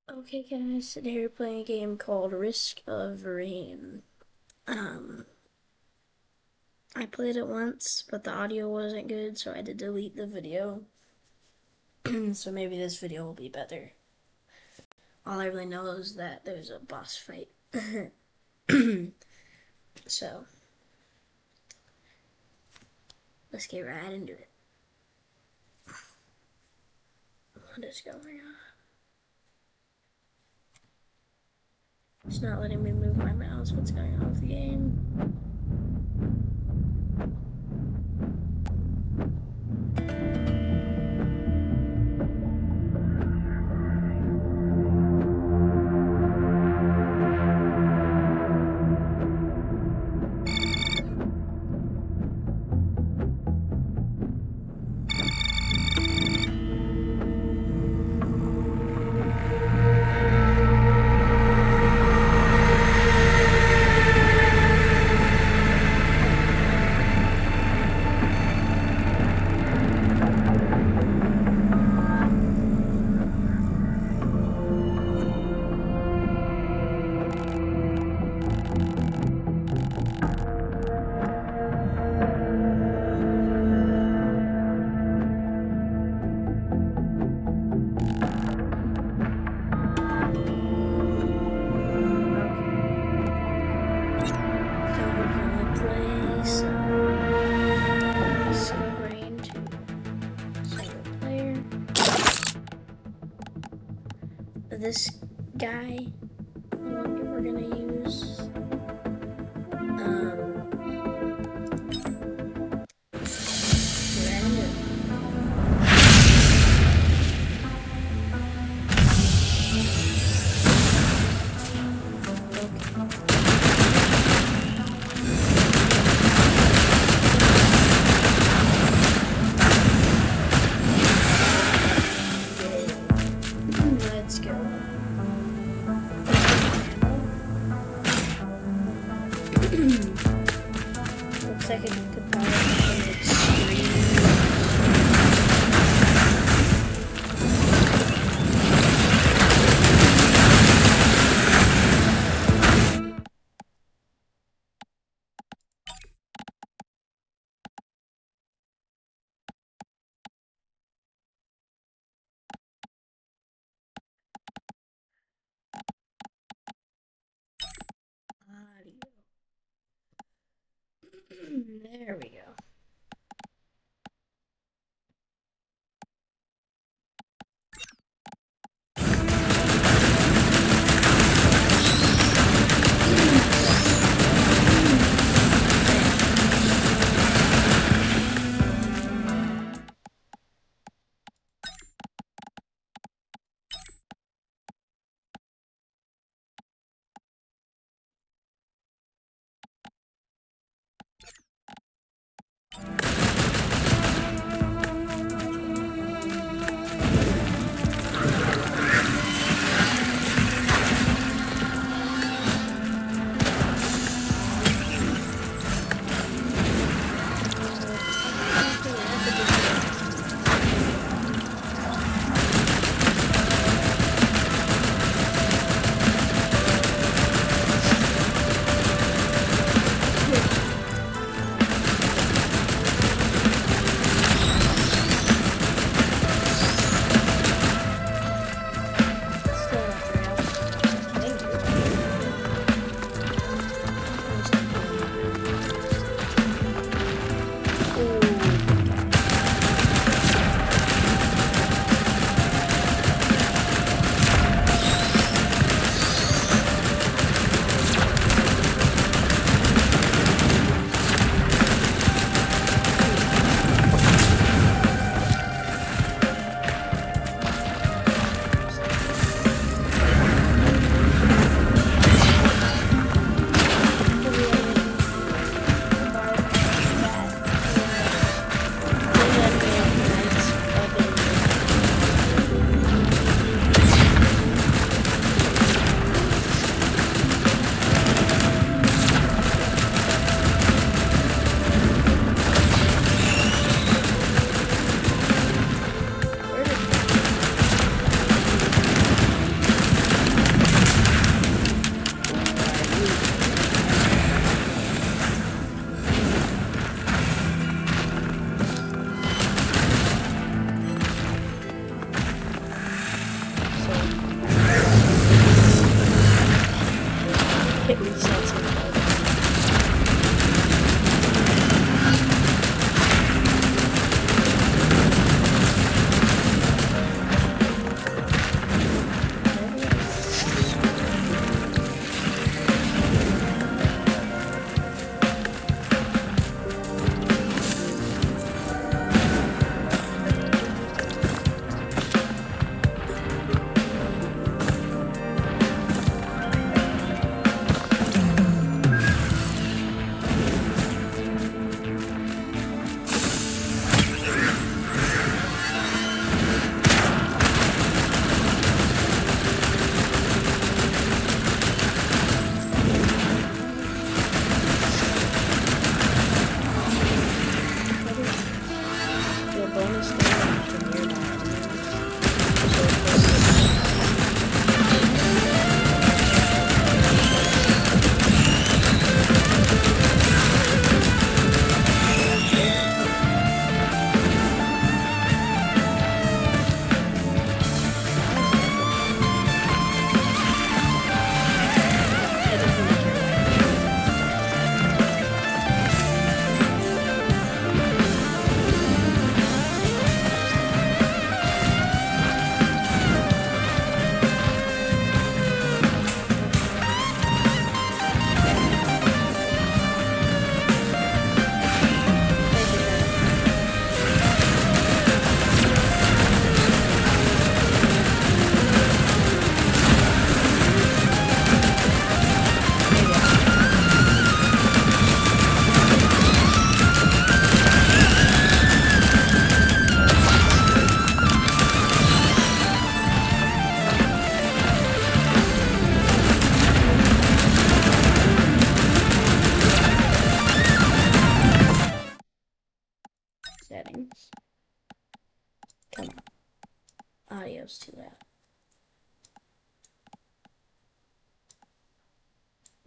Okay, guys, today we're playing a game called Risk of Rain. Um, I played it once, but the audio wasn't good, so I had to delete the video. So maybe this video will be better. All I really know is that there's a boss fight. So, let's get right into it. What is going on? It's not letting me move my mouse. What's going on with the game? So we're gonna play some Risk of Rain 2. Single player. This guy, the one that we're gonna use. Random. Okay. Let's go. Looks like it could probably be an extreme. Audio. There we go.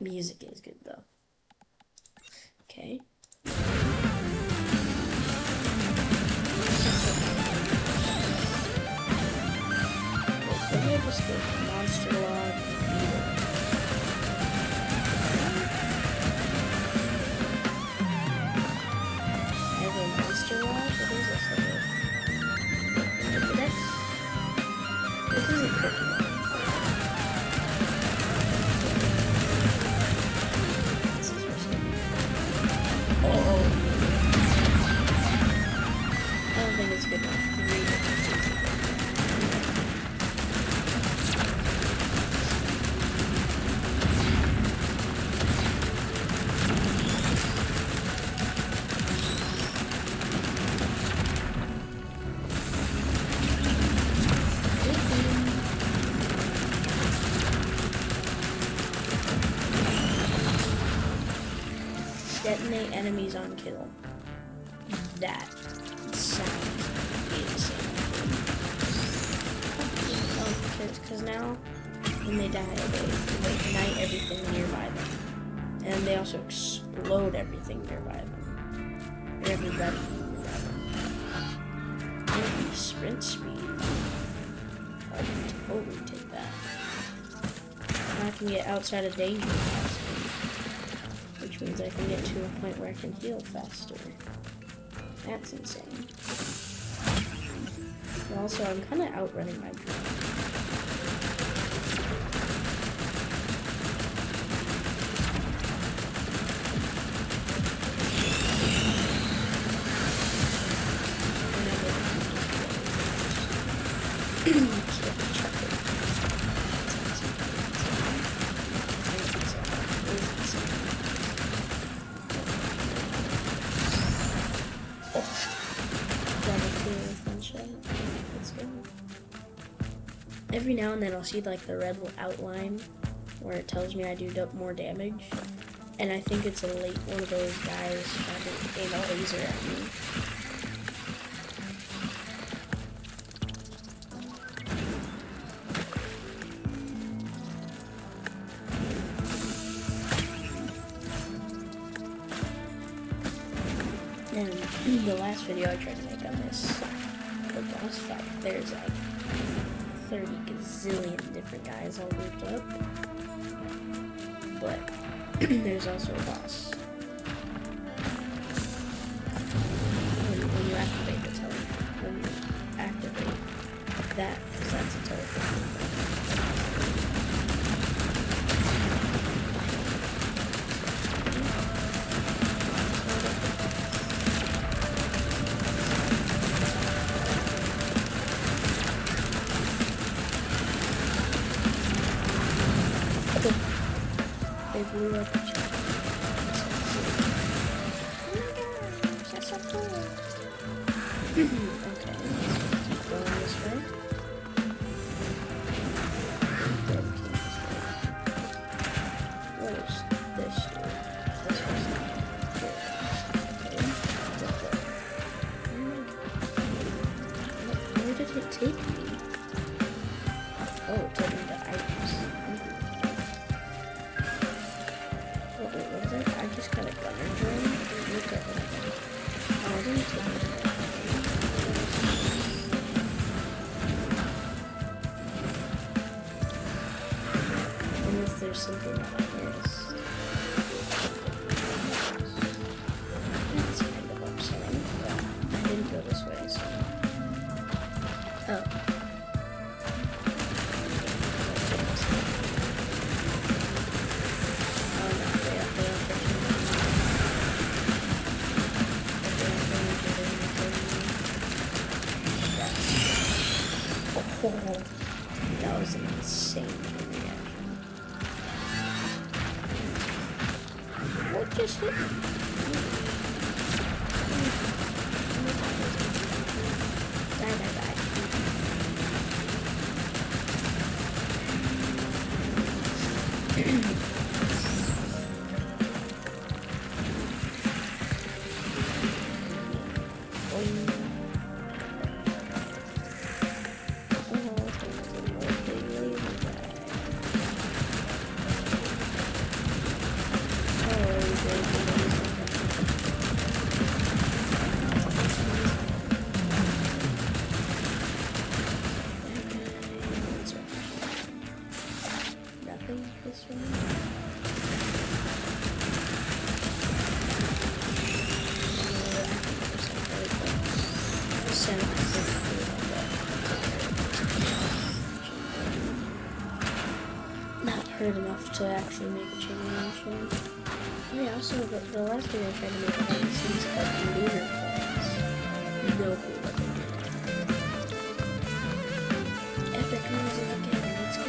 Music is good though. Okay. Just the monster log beetle. I have a monster log? What is this? Pokédex? This isn't Pokemon. This is risky. Oh. I don't think it's good enough to read it. Detonate enemies on kill. That sounds insane. Because now, when they die, they ignite everything nearby them. And they also explode everything nearby them. Or everybody nearby them. And sprint speed. I can totally take that. And I can get outside of danger faster. Which means I can get to a point where I can heal faster. That's insane. But also, I'm kind of outrunning my drone. Every now and then I'll see like the red outline where it tells me I do more damage, and I think it's one of those guys trying to aim a laser at me. And in the last video I tried to make on this, the boss fight, there's like 30 gazillion different guys all grouped up, but there's also a boss. When you activate the teleport, when you activate that, because that's a teleport. They blew up each other. Oh my gosh, that's so cool. Okay, let's keep going this way. What is this? This was okay. Where did it take me? Oh, it took me to items. Wait, what is it? I just got a gunner drone? Look at it. Oh, I didn't take it. Unless there's something that I missed. That's kind of upsetting, but I didn't go this way, so. Oh. Oh, that was an insane reaction. What just hit me? Die. this one. Not hurt enough to actually make a change. Oh yeah, also the last video I tried to make behind the scenes of lunar planets. No clue what they're doing. Epic music again, let's go.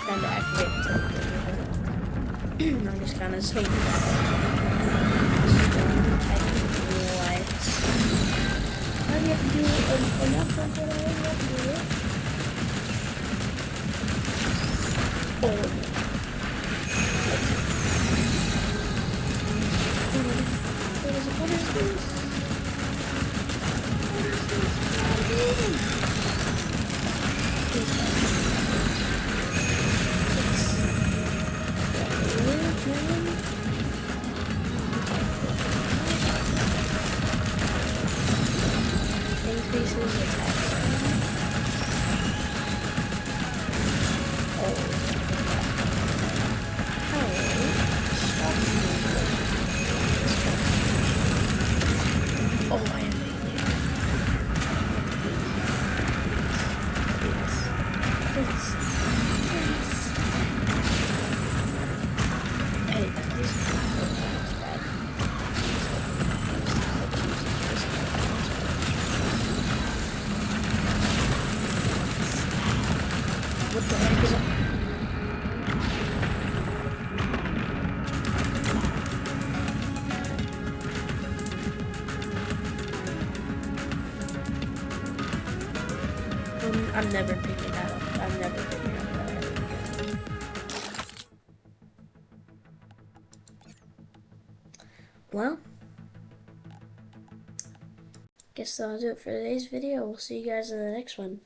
Time to activate the teleport. I'm just kind of swinging that. I didn't realize. How do you have to do enough of what I have to do it? What is this? Increases attack. Oh, I am what the heck is it? I'm never picking that up. I'm never picking up that again. Well, guess that'll do it for today's video. We'll see you guys in the next one.